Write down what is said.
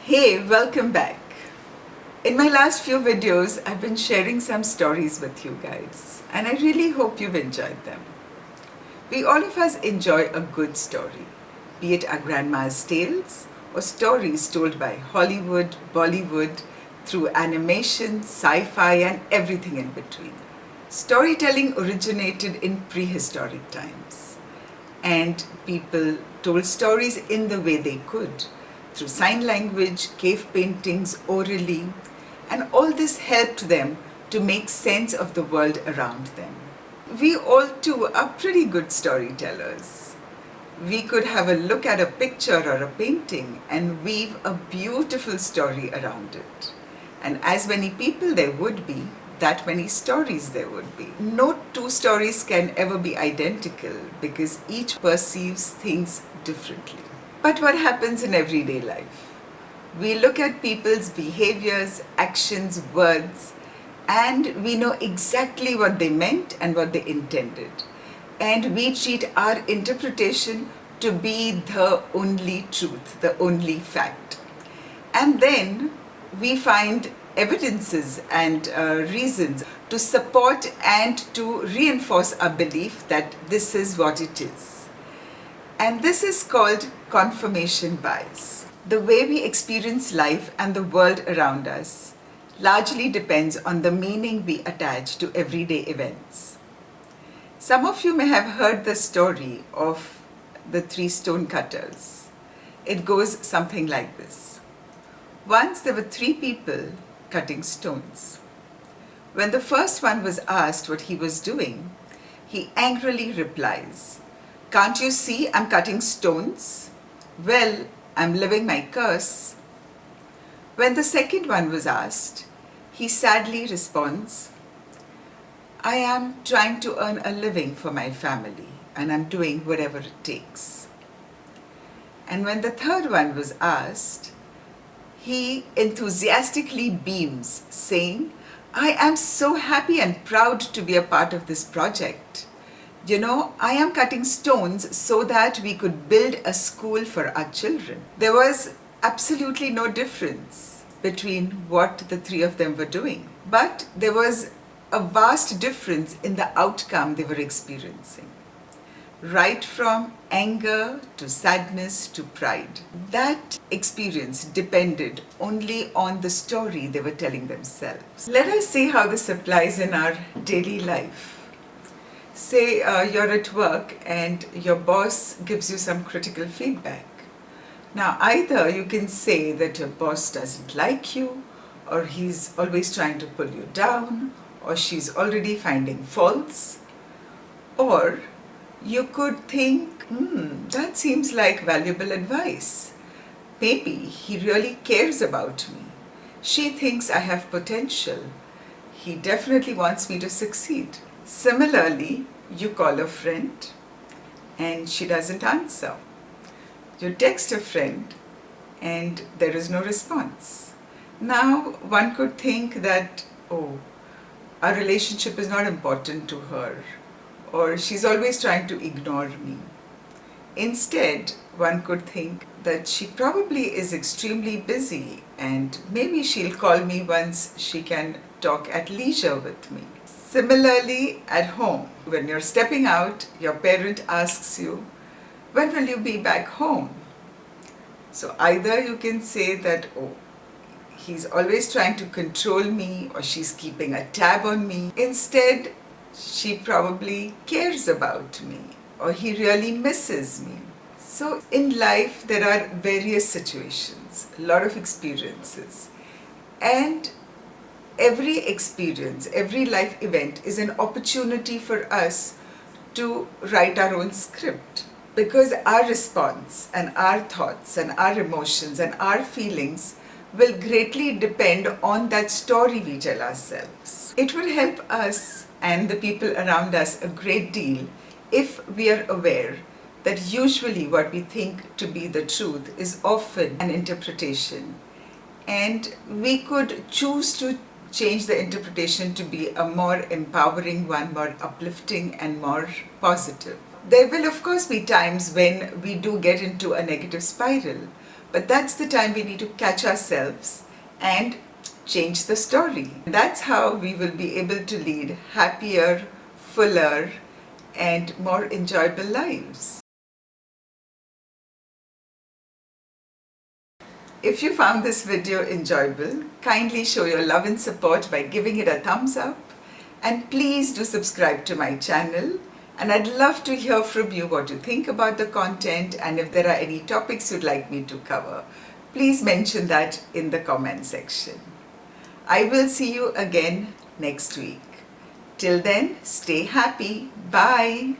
Hey, welcome back. In my last few videos, I've been sharing some stories with you guys, and I really hope you've enjoyed them. We all of us enjoy a good story, be it our grandma's tales or stories told by Hollywood, Bollywood, through animation, sci-fi, and everything in between. Storytelling originated in prehistoric times, and people told stories in the way they could, through sign language, cave paintings, orally, and all this helped them to make sense of the world around them. We all too are pretty good storytellers. We could have a look at a picture or a painting and weave a beautiful story around it. And as many people there would be, that many stories there would be. No two stories can ever be identical because each perceives things differently. But what happens in everyday life? We look at people's behaviors, actions, words, and we know exactly what they meant and what they intended. And we treat our interpretation to be the only truth, the only fact. And then we find evidences and reasons to support and to reinforce our belief that this is what it is. And this is called confirmation bias. The way we experience life and the world around us largely depends on the meaning we attach to everyday events. Some of you may have heard the story of the Three Stonecutters. It goes something like this. Once there were three people cutting stones. When the first one was asked what he was doing, he angrily replies, "Can't you see I'm cutting stones? Well, I'm living my curse." When the second one was asked, he sadly responds, "I am trying to earn a living for my family and I'm doing whatever it takes." And when the third one was asked, he enthusiastically beams, saying, "I am so happy and proud to be a part of this project. You know, I am cutting stones so that we could build a school for our children." There was absolutely no difference between what the three of them were doing, but there was a vast difference in the outcome they were experiencing. Right from anger to sadness to pride. That experience depended only on the story they were telling themselves. Let us see how this applies in our daily life. Say you're at work and your boss gives you some critical feedback. Now, either you can say that your boss doesn't like you, or he's always trying to pull you down, or she's already finding faults, or you could think, that seems like valuable advice. Maybe he really cares about me. She thinks I have potential. He definitely wants me to succeed. Similarly, you call a friend and she doesn't answer. You text a friend and there is no response. Now, one could think that, oh, our relationship is not important to her, or she's always trying to ignore me. Instead, one could think that she probably is extremely busy and maybe she'll call me once she can talk at leisure with me. Similarly, at home, when you're stepping out, your parent asks you, "When will you be back home?" So either you can say that, "Oh, he's always trying to control me," or "She's keeping a tab on me." Instead, "She probably cares about me," or "He really misses me." So in life, there are various situations, a lot of experiences. And every experience, every life event is an opportunity for us to write our own script. Because our response and our thoughts and our emotions and our feelings will greatly depend on that story we tell ourselves. It will help us and the people around us a great deal if we are aware that usually what we think to be the truth is often an interpretation, and we could choose to change the interpretation to be a more empowering one, more uplifting and more positive. There will of course be times when we do get into a negative spiral, But that's the time we need to catch ourselves and change the story. That's how we will be able to lead happier, fuller, and more enjoyable lives. If you found this video enjoyable, kindly show your love and support by giving it a thumbs up, and please do subscribe to my channel. And I'd love to hear from you what you think about the content, and if there are any topics you'd like me to cover, please mention that in the comment section. I will see you again next week. Till then, stay happy. Bye.